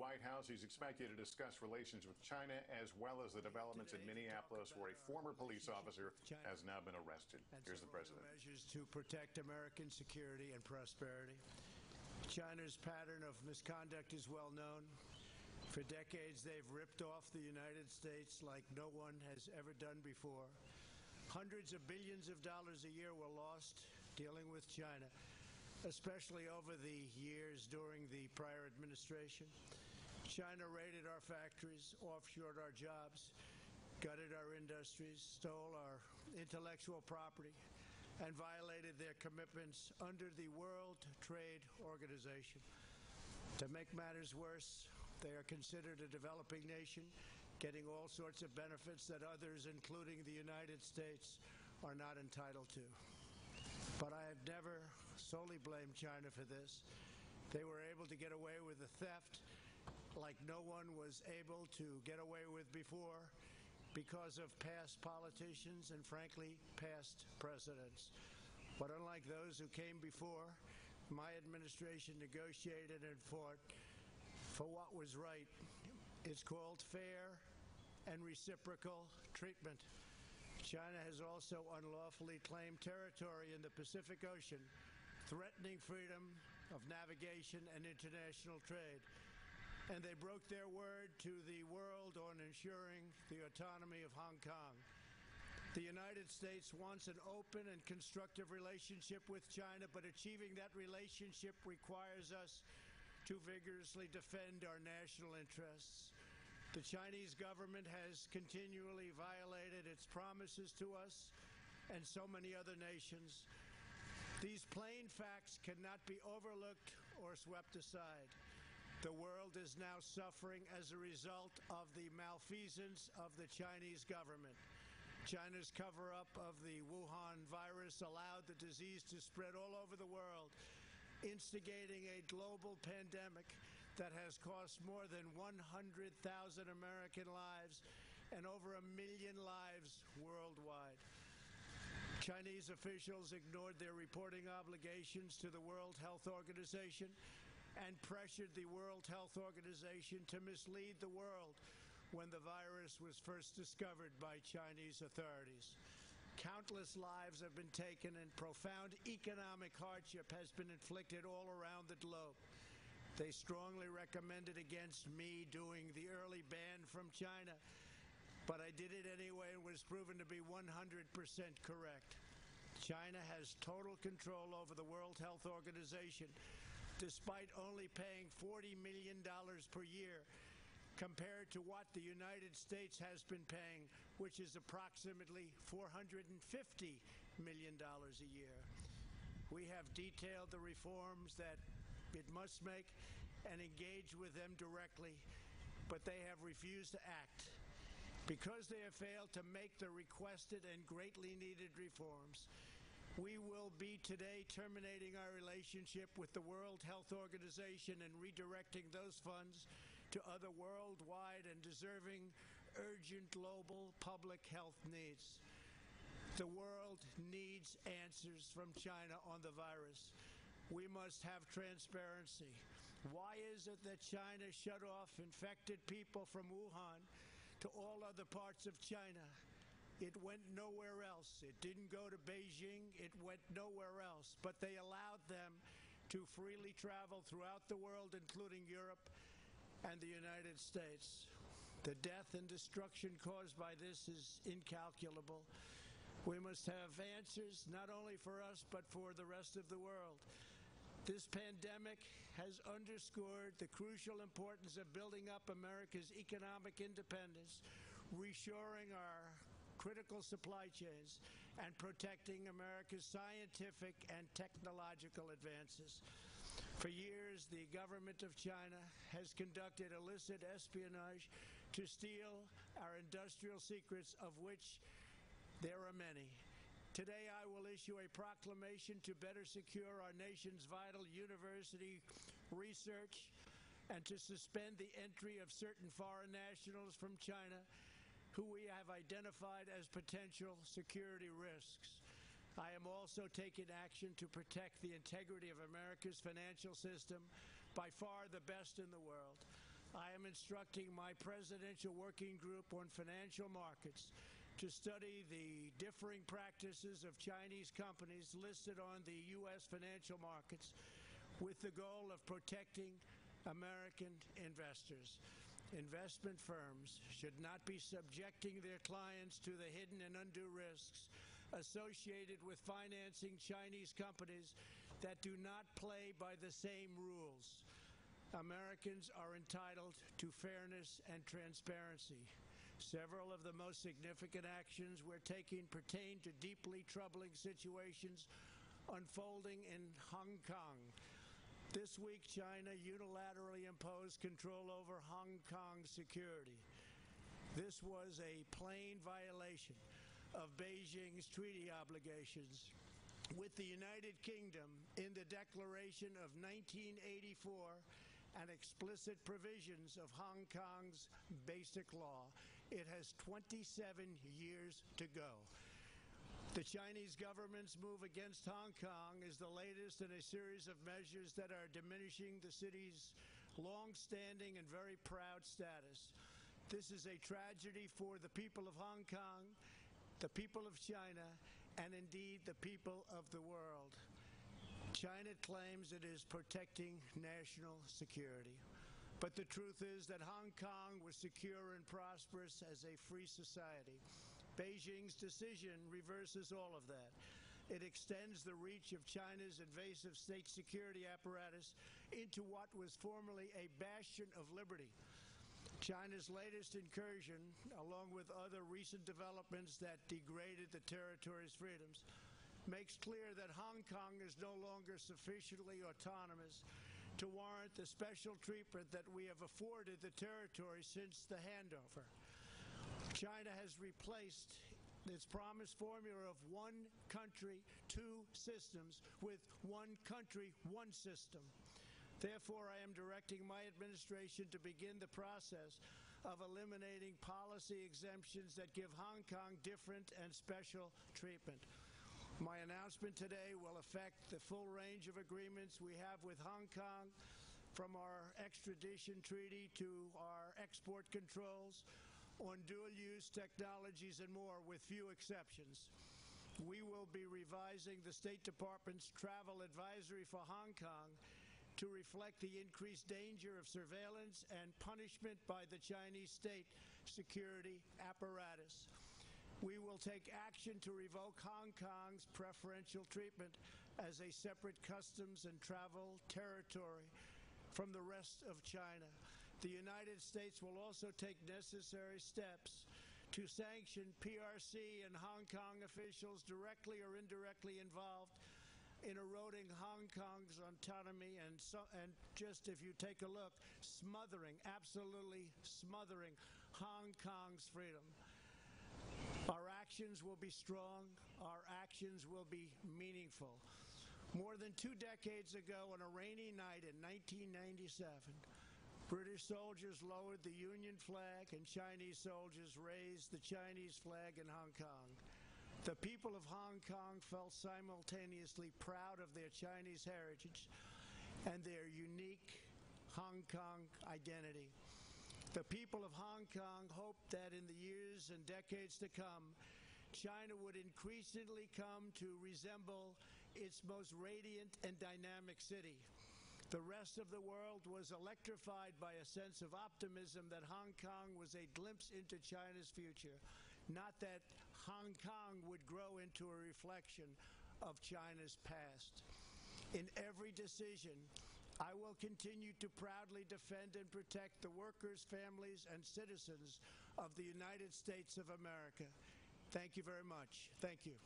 White House. He's expected to discuss relations with China as well as the developments in Minneapolis, where a former police officer has now been arrested. Here's the president. Measures to protect American security and prosperity. China's pattern of misconduct is well known. For decades, they've ripped off the United States like no one has ever done before. Hundreds of billions of dollars a year were lost dealing with China, especially over the years during the prior administration. China raided our factories, offshored our jobs, gutted our industries, stole our intellectual property, and violated their commitments under the World Trade Organization. To make matters worse, they are considered a developing nation, getting all sorts of benefits that others, including the United States, are not entitled to. But I have never solely blamed China for this. They were able to get away with the theft like no one was able to get away with before because of past politicians and, frankly, past presidents. But unlike those who came before, my administration negotiated and fought for what was right. It's called fair and reciprocal treatment. China has also unlawfully claimed territory in the Pacific Ocean, threatening freedom of navigation and international trade. And they broke their word to the world on ensuring the autonomy of Hong Kong. The United States wants an open and constructive relationship with China, but achieving that relationship requires us to vigorously defend our national interests. The Chinese government has continually violated its promises to us and so many other nations. These plain facts cannot be overlooked or swept aside. The world is now suffering as a result of the malfeasance of the Chinese government. China's cover-up of the Wuhan virus allowed the disease to spread all over the world, instigating a global pandemic that has cost more than 100,000 American lives and over 1 million lives worldwide. Chinese officials ignored their reporting obligations to the World Health Organization and pressured the World Health Organization to mislead the world when the virus was first discovered by Chinese authorities. Countless lives have been taken and profound economic hardship has been inflicted all around the globe. They strongly recommended against me doing the early ban from China, but I did it anyway and was proven to be 100% correct. China has total control over the World Health Organization, despite only paying $40 million per year, compared to what the United States has been paying, which is approximately $450 million a year. We have detailed the reforms that it must make and engage with them directly, but they have refused to act. Because they have failed to make the requested and greatly needed reforms, we will be today terminating our relationship with the World Health Organization and redirecting those funds to other worldwide and deserving urgent global public health needs. The world needs answers from China on the virus. We must have transparency. Why is it that China shut off infected people from Wuhan to all other parts of China? It went nowhere else. It didn't go to Beijing. It went nowhere else. But they allowed them to freely travel throughout the world, including Europe and the United States. The death and destruction caused by this is incalculable. We must have answers not only for us, but for the rest of the world. This pandemic has underscored the crucial importance of building up America's economic independence, reshoring our critical supply chains, and protecting America's scientific and technological advances. For years, the government of China has conducted illicit espionage to steal our industrial secrets, of which there are many. Today, I will issue a proclamation to better secure our nation's vital university research and to suspend the entry of certain foreign nationals from China who we have identified as potential security risks. I am also taking action to protect the integrity of America's financial system, by far the best in the world. I am instructing my Presidential Working Group on Financial Markets to study the differing practices of Chinese companies listed on the U.S. financial markets with the goal of protecting American investors. Investment firms should not be subjecting their clients to the hidden and undue risks associated with financing Chinese companies that do not play by the same rules. Americans are entitled to fairness and transparency. Several of the most significant actions we're taking pertain to deeply troubling situations unfolding in Hong Kong. This week, China unilaterally imposed control over Hong Kong's security. This was a plain violation of Beijing's treaty obligations with the United Kingdom in the Declaration of 1984 and explicit provisions of Hong Kong's Basic Law. It has 27 years to go. The Chinese government's move against Hong Kong is the latest in a series of measures that are diminishing the city's long-standing and very proud status. This is a tragedy for the people of Hong Kong, the people of China, and indeed the people of the world. China claims it is protecting national security. But the truth is that Hong Kong was secure and prosperous as a free society. Beijing's decision reverses all of that. It extends the reach of China's invasive state security apparatus into what was formerly a bastion of liberty. China's latest incursion, along with other recent developments that degraded the territory's freedoms, makes clear that Hong Kong is no longer sufficiently autonomous to warrant the special treatment that we have afforded the territory since the handover. China has replaced its promised formula of one country, two systems with one country, one system. Therefore, I am directing my administration to begin the process of eliminating policy exemptions that give Hong Kong different and special treatment. My announcement today will affect the full range of agreements we have with Hong Kong, from our extradition treaty to our export controls on dual-use technologies and more, with few exceptions. We will be revising the State Department's travel advisory for Hong Kong to reflect the increased danger of surveillance and punishment by the Chinese state security apparatus. We will take action to revoke Hong Kong's preferential treatment as a separate customs and travel territory from the rest of China. The United States will also take necessary steps to sanction PRC and Hong Kong officials directly or indirectly involved in eroding Hong Kong's autonomy and just, if you take a look, absolutely smothering Hong Kong's freedom. Our actions will be strong. Our actions will be meaningful. More than 2 decades ago, on a rainy night in 1997, British soldiers lowered the Union flag and Chinese soldiers raised the Chinese flag in Hong Kong. The people of Hong Kong felt simultaneously proud of their Chinese heritage and their unique Hong Kong identity. The people of Hong Kong hoped that in the years and decades to come, China would increasingly come to resemble its most radiant and dynamic city. The rest of the world was electrified by a sense of optimism that Hong Kong was a glimpse into China's future, not that Hong Kong would grow into a reflection of China's past. In every decision, I will continue to proudly defend and protect the workers, families, and citizens of the United States of America. Thank you very much. Thank you.